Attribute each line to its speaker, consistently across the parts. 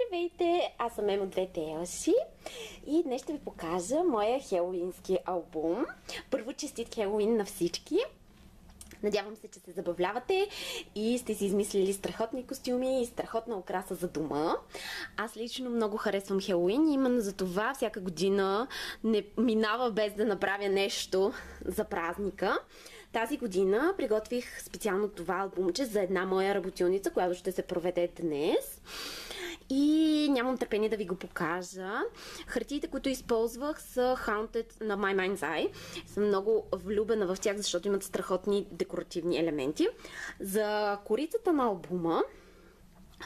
Speaker 1: Здравейте! Аз съм Емо Двете Елши и днес ще ви покажа моя хелоуински албум. Първо, честит Хелоуин на всички! Надявам се, че се забавлявате и сте си измислили страхотни костюми и страхотна украса за дома. Аз лично много харесвам Хелоуин и именно за това всяка година не минава без да направя нещо за празника. Тази година приготвих специално това албумче за една моя работилница, която ще се проведе днес. И нямам търпение да ви го покажа. Хартиите, които използвах, са Haunted на My Mind's Eye. Съм много влюбена в тях, защото имат страхотни декоративни елементи. За корицата на албума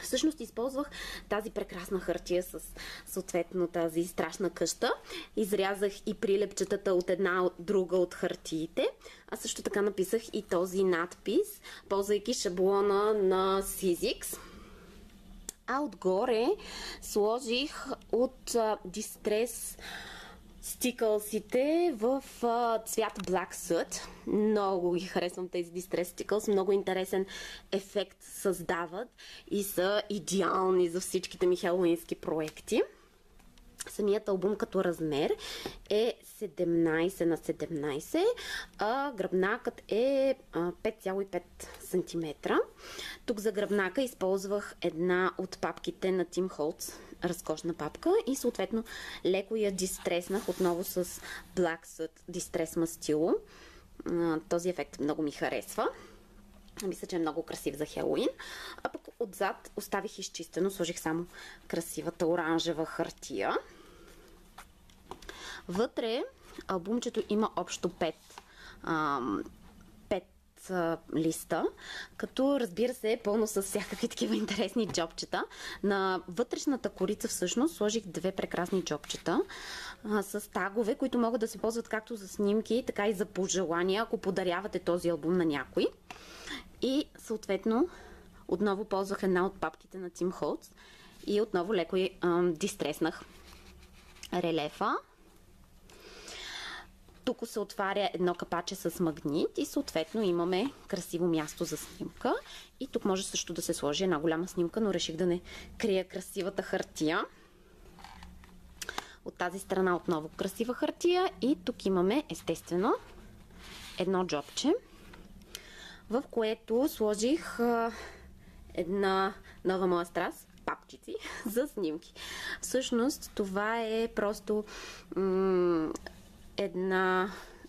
Speaker 1: всъщност използвах тази прекрасна хартия с съответно тази страшна къща. Изрязах и прилепчетата от една от друга от хартиите. А също така написах и този надпис, ползвайки шаблона на Sizzix. А отгоре сложих от Distress стикълсите в цвят Black Soot. Много ги харесвам тези Distress стикълс. Много интересен ефект създават и са идеални за всичките ми хелоуински проекти. Самият албум като размер е 17 на 17, а гръбнакът е 5,5 см. Тук за гръбнака използвах една от папките на Tim Holtz, разкошна папка, и съответно леко я дистреснах отново с Black Soot Distress мастило. Този ефект много ми харесва. Мисля, че е много красив за Хелоуин. А пък отзад оставих изчистено, сложих само красивата оранжева хартия. Вътре албумчето има общо 5 листа, като разбира се е пълно с всякакви такива интересни джобчета. На вътрешната корица всъщност сложих две прекрасни джобчета с тагове, които могат да се ползват както за снимки, така и за пожелания, ако подарявате този албум на някой. И съответно отново ползвах една от папките на Tim Holtz и отново леко дистреснах релефа. Тук се отваря едно капаче с магнит и съответно имаме красиво място за снимка. И тук може също да се сложи една голяма снимка, но реших да не крия красивата хартия. От тази страна отново красива хартия и тук имаме естествено едно джобче, в което сложих една нова моя страст, папчици за снимки. Всъщност това е просто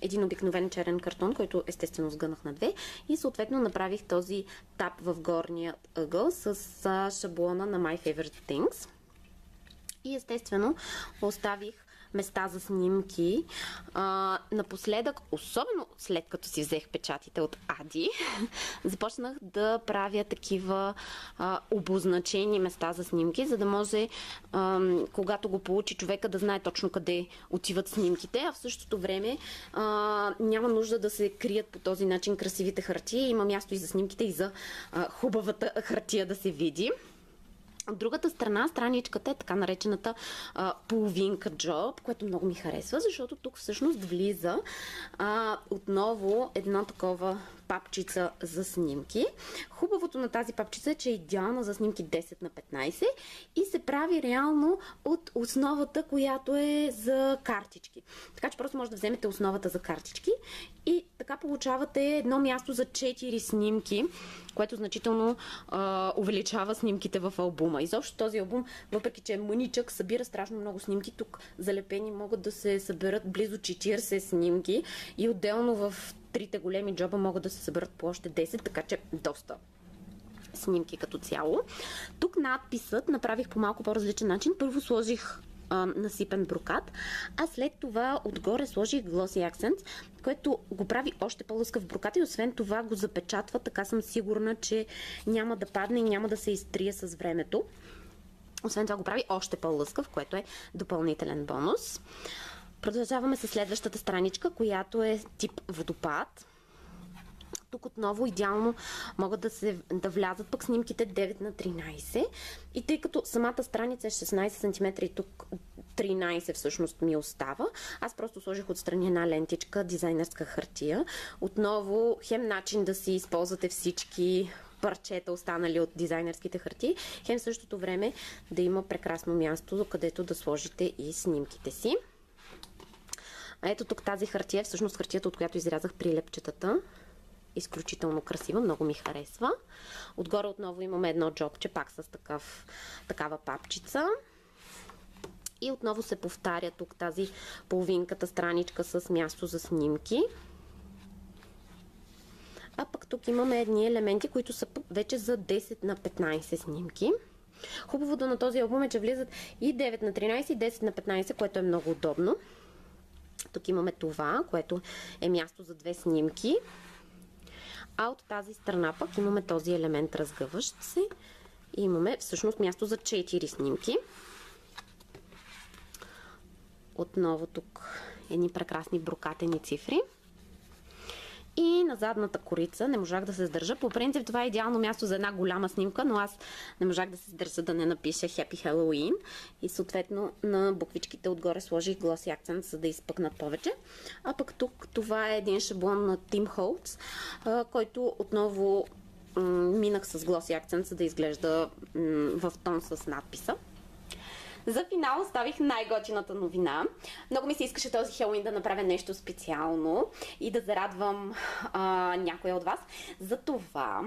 Speaker 1: един обикновен черен картон, който естествено сгънах на две и съответно направих този тап в горния ъгъл с шаблона на My Favorite Things. И естествено оставих места за снимки. Напоследък, особено след като си взех печатите от Ади, започнах да правя такива обозначени места за снимки, за да може, когато го получи човека, да знае точно къде отиват снимките, а в същото време няма нужда да се крият по този начин красивите хартии. Има място и за снимките, и за хубавата хартия да се види. От другата страна, страничката е така наречената половинка джоб, което много ми харесва, защото тук всъщност влиза отново една такова папчица за снимки. Хубавото на тази папчица е, че е идеална за снимки 10 на 15 и се прави реално от основата, която е за картички. Така че просто може да вземете основата за картички и така получавате едно място за 4 снимки, което значително увеличава снимките в албума. Изобщо този албум, въпреки че е мъничък, събира страшно много снимки. Тук залепени могат да се съберат близо 40 снимки и отделно в трите големи джоба могат да се съберат по още 10, така че доста снимки като цяло. Тук надписът направих по малко по-различен начин. Първо сложих насипен брокат, а след това отгоре сложих Glossy Accents, което го прави още по-лъскав брокат и освен това го запечатва, така съм сигурна, че няма да падне и няма да се изтрие с времето. Освен това го прави още по-лъскав, което е допълнителен бонус. Продължаваме с следващата страничка, която е тип водопад. Тук отново идеално могат да влязат пък снимките 9 на 13. И тъй като самата страница е 16 см и тук 13 всъщност ми остава, аз просто сложих отстрани една лентичка, дизайнерска хартия. Отново хем начин да си използвате всички парчета, останали от дизайнерските хартии, хем в същото време да има прекрасно място, където да сложите и снимките си. Ето тук тази хартия, всъщност хартията, от която изрязах прилепчетата. Изключително красива, много ми харесва. Отгоре отново имаме едно джобче, пак с такава папчица. И отново се повтаря тук тази половинката страничка с място за снимки. А пък тук имаме едни елементи, които са вече за 10 на 15 снимки. Хубавото на този албум е, че влизат и 9 на 13, и 10 на 15, което е много удобно. Тук имаме това, което е място за 2 снимки. А от тази страна пък имаме този елемент разгъващ се. И имаме всъщност място за 4 снимки. Отново тук едни прекрасни брокатени цифри. И на задната корица не можах да се сдържа. По принцип това е идеално място за една голяма снимка, но аз не можах да се сдържа да не напиша Happy Halloween. И съответно на буквичките отгоре сложих Glossy Accents, за да изпъкнат повече. А пък тук това е един шаблон на Tim Holtz, който отново минах с Glossy Accents, за да изглежда в тон с надписа. За финал оставих най-готината новина. Много ми се искаше този Хелоуин да направя нещо специално и да зарадвам някоя от вас. Затова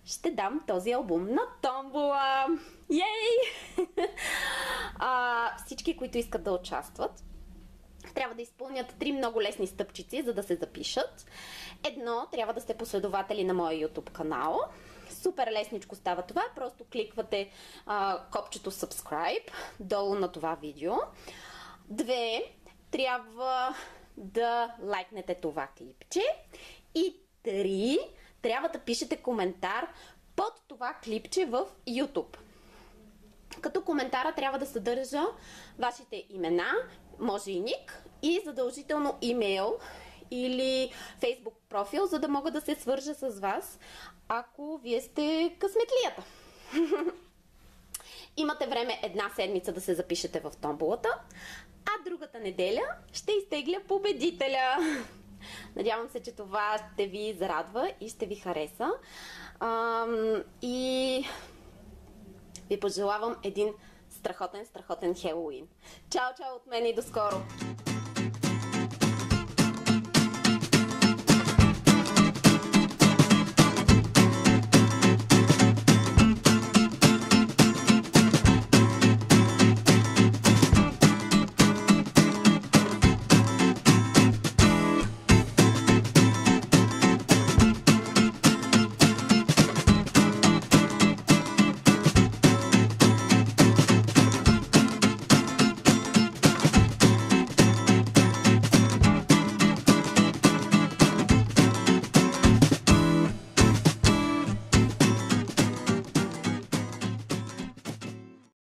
Speaker 1: ще дам този албум на томбола. Йей! Всички, които искат да участват, трябва да изпълнят 3 много лесни стъпчици, за да се запишат. Едно, трябва да сте последователи на моя YouTube канал. Супер лесничко става това. Просто кликвате копчето Subscribe долу на това видео. 2, трябва да лайкнете това клипче. И 3, трябва да пишете коментар под това клипче в YouTube. Като коментара трябва да съдържа вашите имена, може и ник, и задължително имейл или Facebook профил, за да мога да се свържа с вас, ако вие сте късметлията. Имате време 1 седмица да се запишете в томболата, а другата неделя ще изтегля победителя. Надявам се, че това ще ви зарадва и ще ви хареса. И ви пожелавам един страхотен Хелоуин. Чао от мен и до скоро!